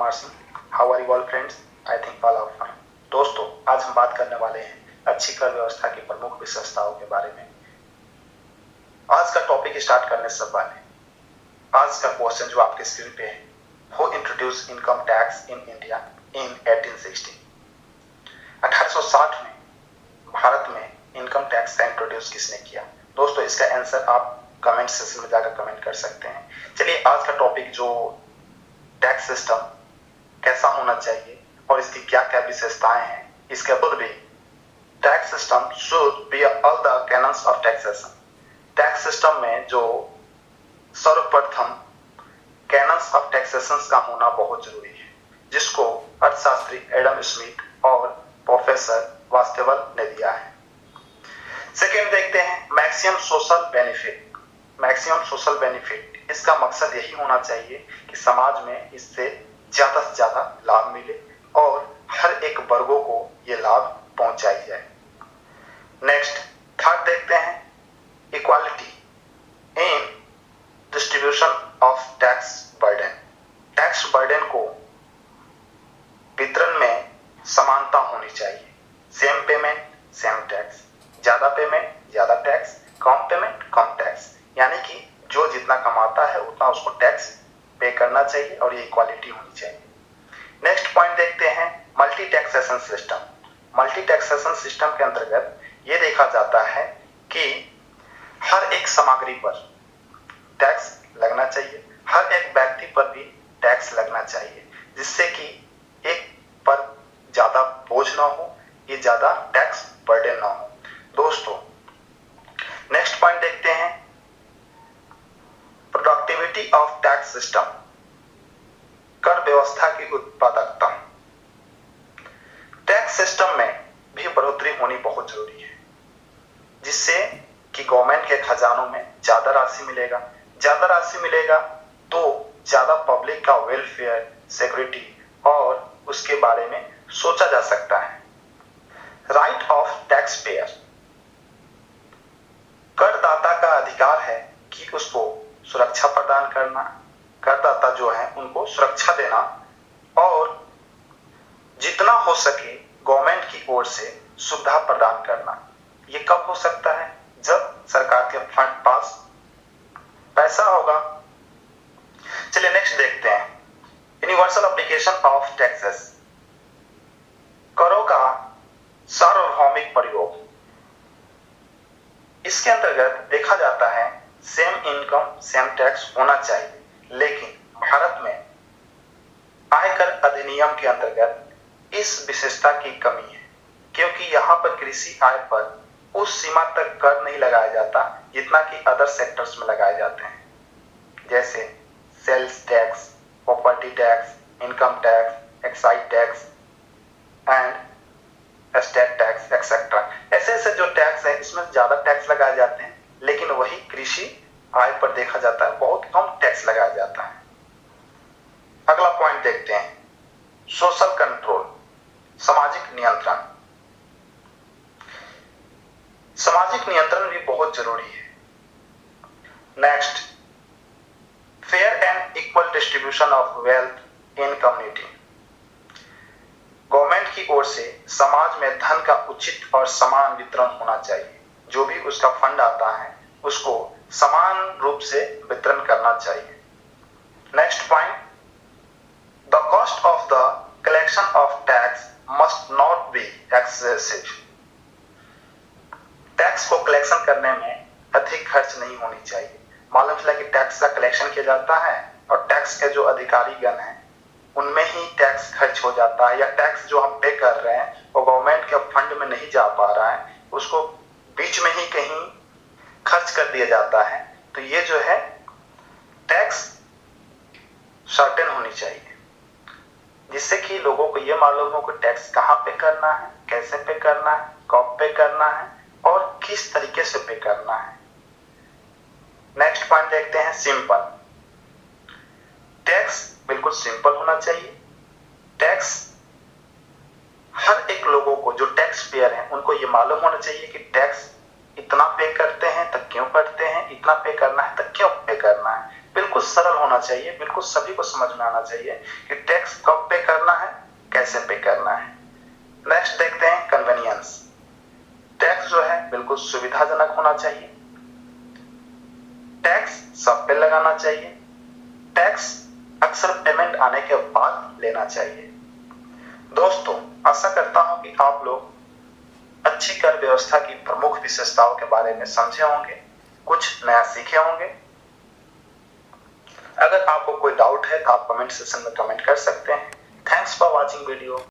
Kumar Singh. How are you all friends? I think all are fine. दोस्तों, आज हम बात करने वाले हैं अच्छी कर व्यवस्था की प्रमुख विशेषताओं के बारे में। आज का टॉपिक स्टार्ट करने से पहले आज का क्वेश्चन जो आपके स्क्रीन पे है, who introduce income tax in India in 1860? 1860 में भारत में इनकम टैक्स का इंट्रोड्यूस किसने किया? दोस्तों, इसका आंसर आप कमेंट सेक्शन में जाकर कमेंट कर सकते हैं। चलिए, आज का टॉपिक जो टैक्स सिस्टम कैसा होना चाहिए और इसकी क्या क्या विशेषताएं हैं, इसके बाद भी tax system should be all the cannons of taxation. Tax system में जो सर्वप्रथम कैनन्स ऑफ टैक्सेशन का होना बहुत जरूरी है, जिसको अर्थशास्त्री एडम स्मिथ और प्रोफेसर वास्तवल ने दिया है। सेकेंड देखते हैं maximum social benefit. Maximum social benefit, इसका मकसद यही होना चाहिए कि समाज में इससे ज्यादा से ज्यादा लाभ मिले और हर एक वर्गों को ये लाभ पहुंचाई जाए। नेक्स्ट, थर्ड देखते हैं equality in distribution of tax burden. Tax burden को वितरण में समानता होनी चाहिए। सेम पेमेंट सेम टैक्स, ज्यादा पेमेंट ज्यादा टैक्स, कम पेमेंट कम टैक्स, यानी कि जो जितना कमाता है उतना उसको टैक्स पे करना चाहिए और ये इक्वालिटी होनी चाहिए। नेक्स्ट पॉइंट देखते हैं multi taxation system. Multi taxation system के अंतर्गत ये देखा जाता है कि हर एक सामग्री पर टैक्स लगना चाहिए, हर एक व्यक्ति पर भी टैक्स लगना चाहिए, जिससे कि एक पर ज्यादा बोझ ना हो, ये ज्यादा टैक्स बर्डन ना हो। दोस्तों, नेक्स्ट पॉइंट देखते हैं प्रोडक्टिविटी ऑफ टैक्स सिस्टम। कर व्यवस्था की उत्पादकता। टैक्स सिस्टम में भी बढ़ोतरी होनी बहुत जरूरी है, जिससे कि गवर्नमेंट के खजानों में ज्यादा राशि मिलेगा। ज्यादा राशि मिलेगा तो ज्यादा पब्लिक का वेलफेयर, सिक्योरिटी और उसके बारे में सोचा जा सकता है। Right of tax payer. करदाता का अधिकार है कि उसको सुरक्षा प्रदान करना, करदाता जो है उनको सुरक्षा देना और जितना हो सके गवर्नमेंट की ओर से सुविधा प्रदान करना। ये कब हो सकता है? जब सरकार के फंड पास पैसा होगा। चलिए नेक्स्ट देखते हैं यूनिवर्सल एप्लीकेशन ऑफ टैक्सेस। करों का सार्वभौमिक प्रयोग। इसके अंतर्गत देखा जाता है सेम इनकम सेम टैक्स होना चाहिए, लेकिन भारत में आयकर अधिनियम के अंतर्गत इस विशेषता की कमी है, क्योंकि यहाँ पर कृषि आय पर उस सीमा तक कर नहीं लगाया जाता जितना कि अदर सेक्टर्स में लगाए जाते हैं, जैसे sales tax, property tax, income tax, excise tax and estate tax etcetera. ऐसे ऐसे जो टैक्स है इसमें ज्यादा टैक्स लगाए जाते हैं, लेकिन वही कृषि आय पर देखा जाता है बहुत कम टैक्स लगाया जाता है। अगला पॉइंट देखते हैं सोशल कंट्रोल, सामाजिक नियंत्रण। सामाजिक नियंत्रण भी बहुत जरूरी है। Next, fair and equal distribution of wealth in community. Government की ओर से समाज में धन का उचित और समान वितरण होना चाहिए। जो भी उसका फंड आता है उसको समान रूप से वितरण करना चाहिए। Next point, the cost of the collection of tax must not be excessive. Tax को कलेक्शन करने में अधिक खर्च नहीं होनी चाहिए। मालूम चला कि टैक्स का कलेक्शन किया जाता है और टैक्स के जो अधिकारी गण हैं उनमें ही टैक्स खर्च हो जाता है, या टैक्स जो हम पे कर रहे हैं वो गवर्नमेंट के फंड में नहीं जा पा रहा है, उसको बीच में ही कहीं खर्च कर दिया जाता है। तो ये जो है टैक्स सर्टेन होनी चाहिए, जिससे कि लोगों को ये मालूम हो कि टैक्स कहाँ पे करना है, कैसे पे करना है, कब पे करना है और किस तरीके से पे करना है। नेक्स्ट पॉइंट देखते हैं सिंपल। टैक्स बिल्कुल सिंपल होना चाहिए। टैक्स हर एक लोगों को जो टैक्स पेयर हैं उनको ये मालूम होना चाहिए कि टैक्स इतना पे करते हैं तो क्यों करते हैं, इतना पे करना है तो क्यों पे करना है। बिल्कुल सरल होना चाहिए, बिल्कुल सभी को समझ में आना चाहिए कि टैक्स कब पे करना है, कैसे पे करना है। नेक्स्ट देखते हैं कन्वीनियंस। टैक्स जो है बिल्कुल सुविधाजनक होना चाहिए, टैक्स सब पे लगाना चाहिए, टैक्स अक्सर पेमेंट आने के बाद लेना चाहिए। दोस्तों, आशा करता हूं कि आप लोग अच्छी कर व्यवस्था की प्रमुख विशेषताओं के बारे में समझे होंगे, कुछ नया सीखे होंगे। अगर आपको कोई डाउट है तो आप कमेंट सेक्शन में कमेंट कर सकते हैं। Thanks for watching video.